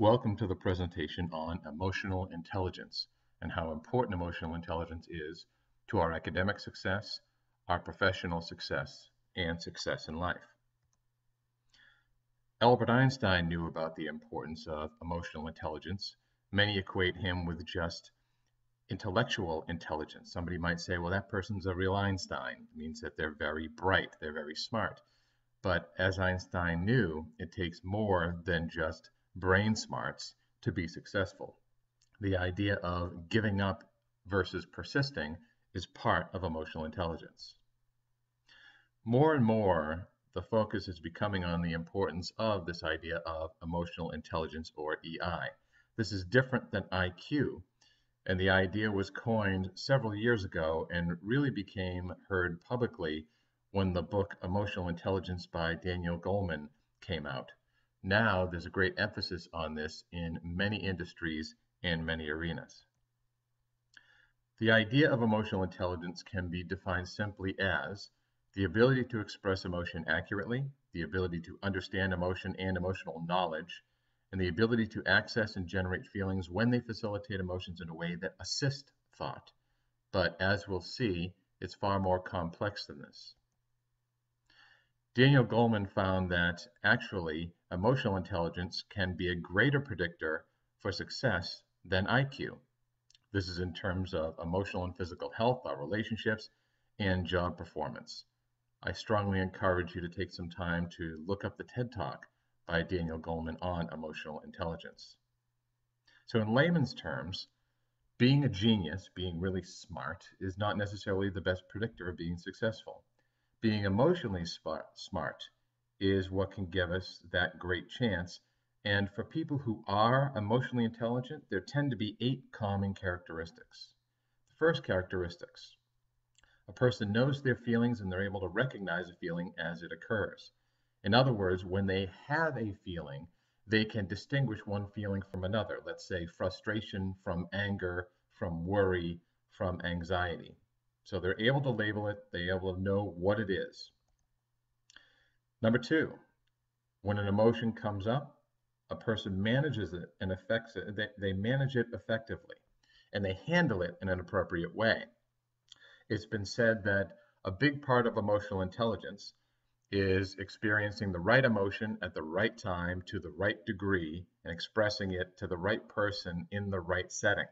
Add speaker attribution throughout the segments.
Speaker 1: Welcome to the presentation on emotional intelligence and how important emotional intelligence is to our academic success, our professional success, and success in life. Albert Einstein knew about the importance of emotional intelligence. Many equate him with just intellectual intelligence. Somebody might say, well, that person's a real Einstein. It means that they're very bright, they're very smart. But as Einstein knew, it takes more than just brain smarts to be successful. The idea of giving up versus persisting is part of emotional intelligence. More and more, the focus is becoming on the importance of this idea of emotional intelligence, or EI. This is different than IQ, and the idea was coined several years ago and really became heard publicly when the book Emotional Intelligence by Daniel Goleman came out. Now there's a great emphasis on this in many industries and many arenas. The idea of emotional intelligence can be defined simply as the ability to express emotion accurately, the ability to understand emotion and emotional knowledge, and the ability to access and generate feelings when they facilitate emotions in a way that assist thought. But as we'll see, it's far more complex than this. Daniel Goleman found that actually emotional intelligence can be a greater predictor for success than IQ. This is in terms of emotional and physical health, our relationships, and job performance. I strongly encourage you to take some time to look up the TED Talk by Daniel Goleman on emotional intelligence. So in layman's terms, being a genius, being really smart, is not necessarily the best predictor of being successful. Being emotionally smart is what can give us that great chance. And for people who are emotionally intelligent, there tend to be 8 common characteristics. The first characteristics: a person knows their feelings and they're able to recognize a feeling as it occurs. In other words, when they have a feeling, they can distinguish one feeling from another. Let's say frustration from anger, from worry, from anxiety. So they're able to label it, they're able to know what it is. Number 2, when an emotion comes up, a person manages it and affects it. They manage it effectively, and they handle it in an appropriate way. It's been said that a big part of emotional intelligence is experiencing the right emotion at the right time to the right degree and expressing it to the right person in the right setting.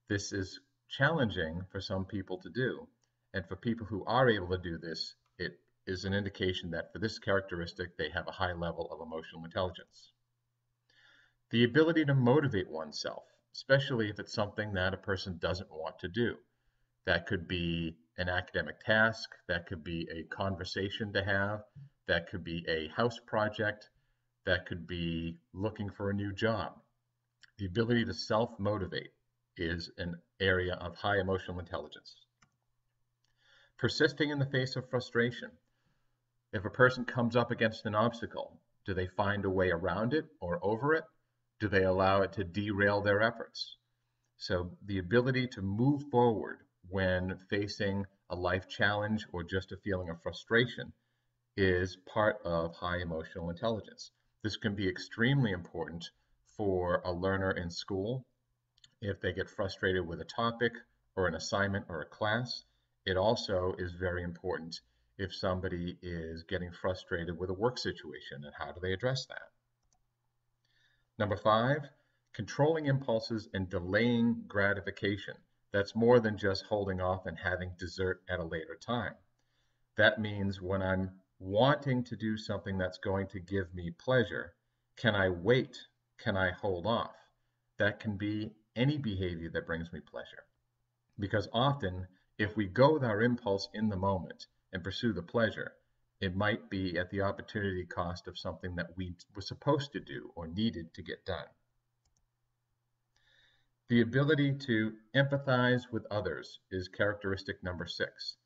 Speaker 1: This is challenging for some people to do, and for people who are able to do this, it is an indication that for this characteristic, they have a high level of emotional intelligence. The ability to motivate oneself, especially if it's something that a person doesn't want to do. That could be an academic task, that could be a conversation to have, that could be a house project, that could be looking for a new job. The ability to self-motivate is an area of high emotional intelligence. Persisting in the face of frustration. If a person comes up against an obstacle, do they find a way around it or over it? Do they allow it to derail their efforts? So the ability to move forward when facing a life challenge or just a feeling of frustration is part of high emotional intelligence. This can be extremely important for a learner in school. If they get frustrated with a topic or an assignment or a class, it also is very important if somebody is getting frustrated with a work situation, and how do they address that? Number 5, controlling impulses and delaying gratification. That's more than just holding off and having dessert at a later time. That means when I'm wanting to do something that's going to give me pleasure, can I wait? Can I hold off? That can be any behavior that brings me pleasure. Because often, if we go with our impulse in the moment and pursue the pleasure, it might be at the opportunity cost of something that we were supposed to do or needed to get done. The ability to empathize with others is characteristic number 6.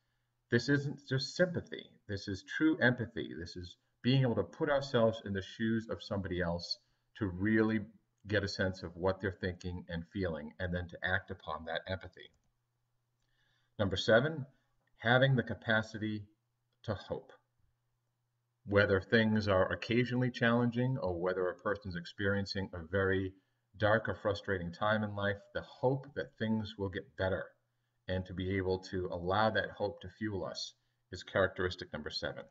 Speaker 1: This isn't just sympathy. This is true empathy. This is being able to put ourselves in the shoes of somebody else to really get a sense of what they're thinking and feeling, and then to act upon that empathy. Number 7, having the capacity to hope. Whether things are occasionally challenging or whether a person's experiencing a very dark or frustrating time in life, the hope that things will get better and to be able to allow that hope to fuel us is characteristic number 7.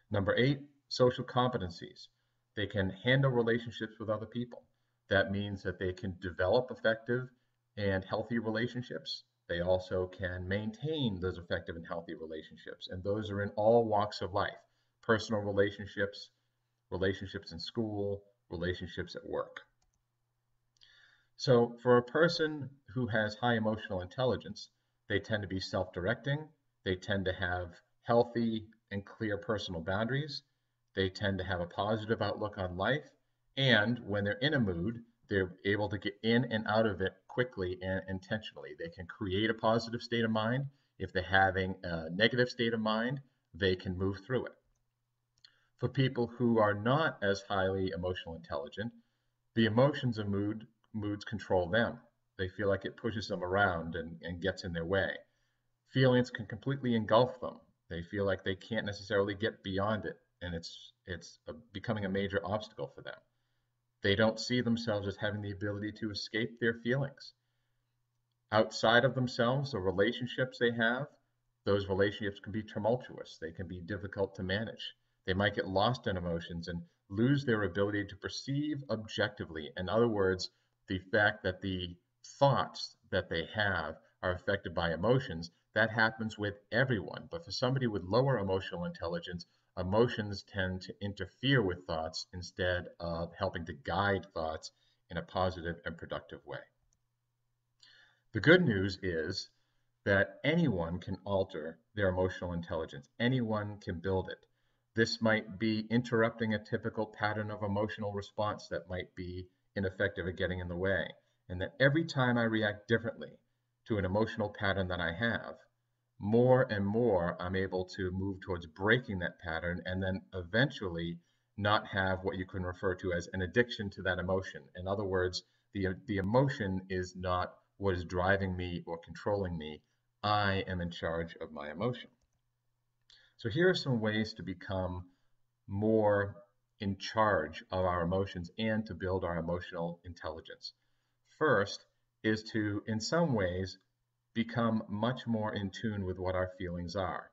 Speaker 1: Number 8, social competencies. They can handle relationships with other people. That means that they can develop effective and healthy relationships. They also can maintain those effective and healthy relationships. And those are in all walks of life: personal relationships, relationships in school, relationships at work. So for a person who has high emotional intelligence, they tend to be self-directing. They tend to have healthy and clear personal boundaries. They tend to have a positive outlook on life. And when they're in a mood, they're able to get in and out of it quickly and intentionally. They can create a positive state of mind. If they're having a negative state of mind, they can move through it. For people who are not as highly emotional intelligent, the emotions and moods control them. They feel like it pushes them around and gets in their way. Feelings can completely engulf them. They feel like they can't necessarily get beyond it, and it's becoming a major obstacle for them. They don't see themselves as having the ability to escape their feelings. Outside of themselves, the relationships they have, those relationships can be tumultuous. They can be difficult to manage. They might get lost in emotions and lose their ability to perceive objectively. In other words, the fact that the thoughts that they have are affected by emotions, that happens with everyone. But for somebody with lower emotional intelligence, emotions tend to interfere with thoughts instead of helping to guide thoughts in a positive and productive way. The good news is that anyone can alter their emotional intelligence. Anyone can build it. This might be interrupting a typical pattern of emotional response that might be ineffective at getting in the way. And that every time I react differently to an emotional pattern that I have, more and more I'm able to move towards breaking that pattern and then eventually not have what you can refer to as an addiction to that emotion. In other words, the emotion is not what is driving me or controlling me. I am in charge of my emotion. So here are some ways to become more in charge of our emotions and to build our emotional intelligence. First is to, in some ways, become much more in tune with what our feelings are.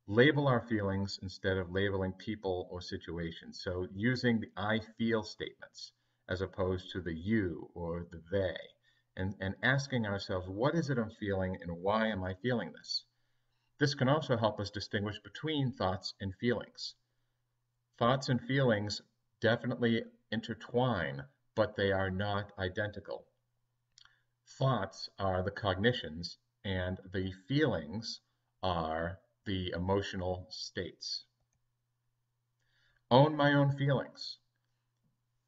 Speaker 1: Label our feelings instead of labeling people or situations. So using the I feel statements as opposed to the you or the they, and asking ourselves, what is it I'm feeling and why am I feeling this? This can also help us distinguish between thoughts and feelings. Thoughts and feelings definitely intertwine, but they are not identical. Thoughts are the cognitions, and the feelings are the emotional states. Own my own feelings.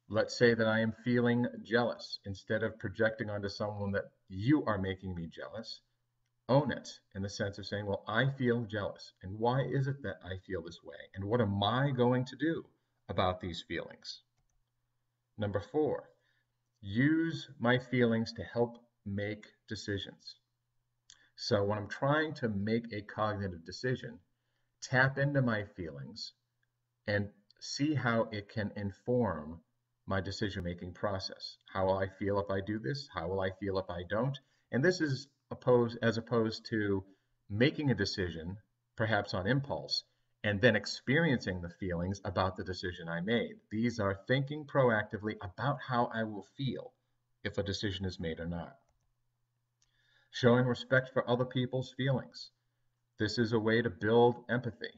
Speaker 1: Let's say that I am feeling jealous. Instead of projecting onto someone that you are making me jealous, own it in the sense of saying, well, I feel jealous. And why is it that I feel this way? And what am I going to do about these feelings? Number 4, use my feelings to help make decisions. So when I'm trying to make a cognitive decision, tap into my feelings and see how it can inform my decision-making process. How will I feel if I do this? How will I feel if I don't? And this is as opposed to making a decision, perhaps on impulse, and then experiencing the feelings about the decision I made. These are thinking proactively about how I will feel if a decision is made or not. Showing respect for other people's feelings. This is a way to build empathy.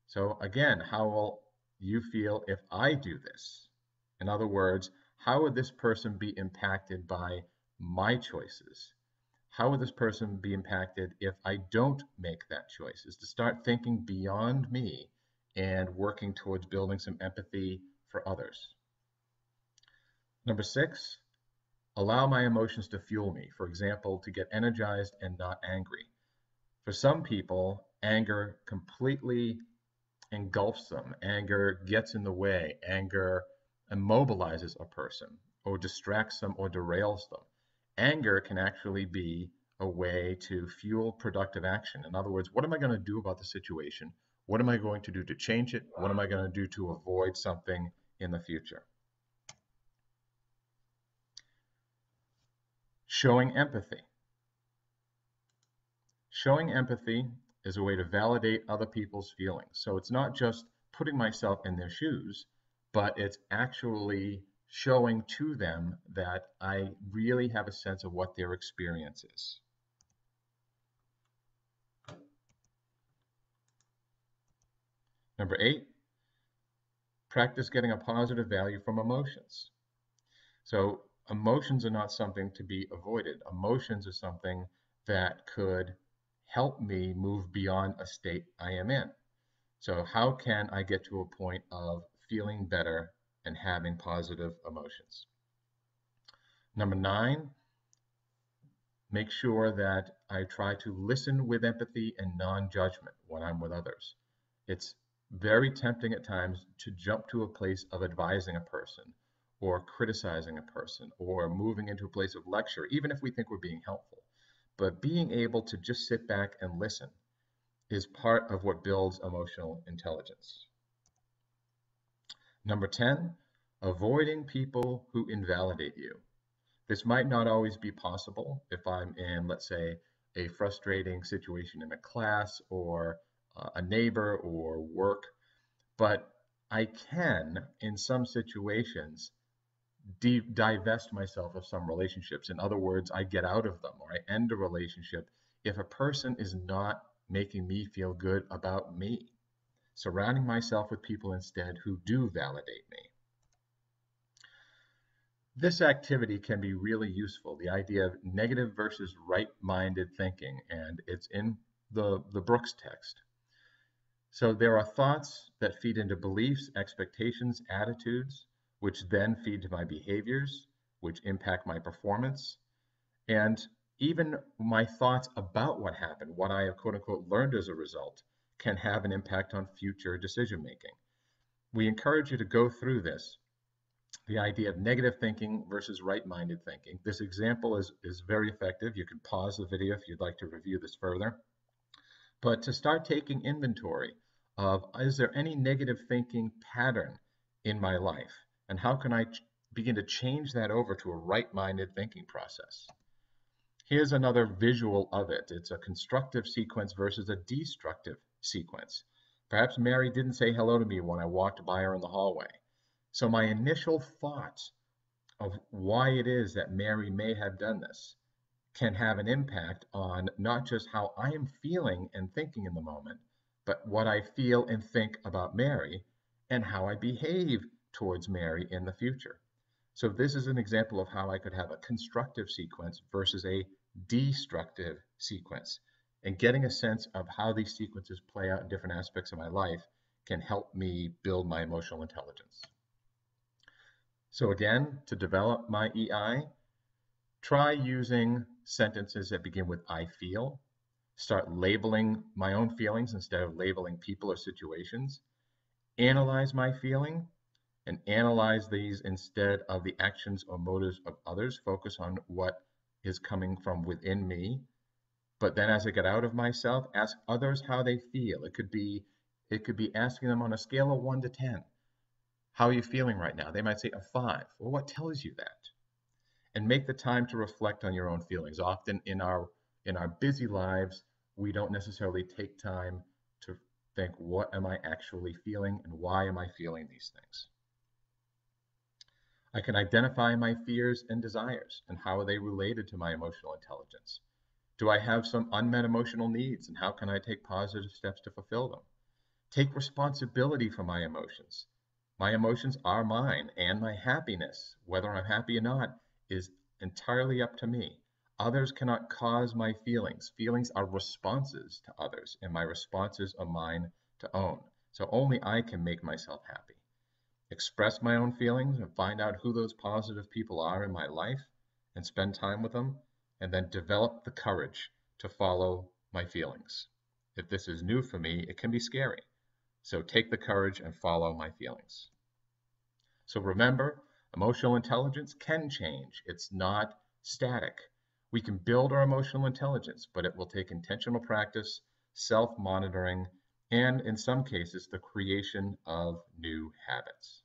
Speaker 1: So again, how will you feel if I do this? In other words, how would this person be impacted by my choices? How would this person be impacted if I don't make that choice? Is to start thinking beyond me and working towards building some empathy for others. Number 6, allow my emotions to fuel me. For example, to get energized and not angry. For some people, anger completely engulfs them. Anger gets in the way. Anger immobilizes a person or distracts them or derails them. Anger can actually be a way to fuel productive action. In other words, what am I going to do about the situation? What am I going to do to change it? What am I going to do to avoid something in the future? Showing empathy. Showing empathy is a way to validate other people's feelings. So it's not just putting myself in their shoes, but it's actually showing to them that I really have a sense of what their experience is. Number 8, practice getting a positive value from emotions. So emotions are not something to be avoided. Emotions are something that could help me move beyond a state I am in. So how can I get to a point of feeling better and having positive emotions? Number 9, make sure that I try to listen with empathy and non-judgment when I'm with others. It's very tempting at times to jump to a place of advising a person or criticizing a person or moving into a place of lecture, even if we think we're being helpful. But being able to just sit back and listen is part of what builds emotional intelligence. Number 10, avoiding people who invalidate you. This might not always be possible if I'm in, let's say, a frustrating situation in a class or a neighbor or work, but I can, in some situations, divest myself of some relationships. In other words, I get out of them or I end a relationship if a person is not making me feel good about me. Surrounding myself with people instead who do validate me. This activity can be really useful, the idea of negative versus right-minded thinking, and it's in the Brooks text. So there are thoughts that feed into beliefs, expectations, attitudes, which then feed to my behaviors, which impact my performance, and even my thoughts about what happened, what I have quote unquote learned as a result, can have an impact on future decision making. We encourage you to go through this, the idea of negative thinking versus right-minded thinking. This example is very effective. You can pause the video if you'd like to review this further. But to start taking inventory of, is there any negative thinking pattern in my life? And how can I begin to change that over to a right-minded thinking process? Here's another visual of it. It's a constructive sequence versus a destructive sequence. Perhaps Mary didn't say hello to me when I walked by her in the hallway. So my initial thoughts of why it is that Mary may have done this can have an impact on not just how I am feeling and thinking in the moment, but what I feel and think about Mary and how I behave towards Mary in the future. So this is an example of how I could have a constructive sequence versus a destructive sequence. And getting a sense of how these sequences play out in different aspects of my life can help me build my emotional intelligence. So again, to develop my EI, try using sentences that begin with I feel. Start labeling my own feelings instead of labeling people or situations. Analyze my feeling and analyze these instead of the actions or motives of others. Focus on what is coming from within me. But then as I get out of myself, ask others how they feel. It could be asking them on a scale of 1 to 10. How are you feeling right now? They might say a 5. Well, what tells you that? And make the time to reflect on your own feelings. Often in our busy lives, we don't necessarily take time to think, what am I actually feeling and why am I feeling these things? I can identify my fears and desires and how are they related to my emotional intelligence. Do I have some unmet emotional needs and how can I take positive steps to fulfill them? Take responsibility for my emotions. My emotions are mine, and my happiness, whether I'm happy or not, is entirely up to me. Others cannot cause my feelings. Feelings are responses to others, and my responses are mine to own. So only I can make myself happy. Express my own feelings and find out who those positive people are in my life and spend time with them, and then develop the courage to follow my feelings. If this is new for me, it can be scary. So take the courage and follow my feelings. So remember, emotional intelligence can change. It's not static. We can build our emotional intelligence, but it will take intentional practice, self-monitoring, and in some cases, the creation of new habits.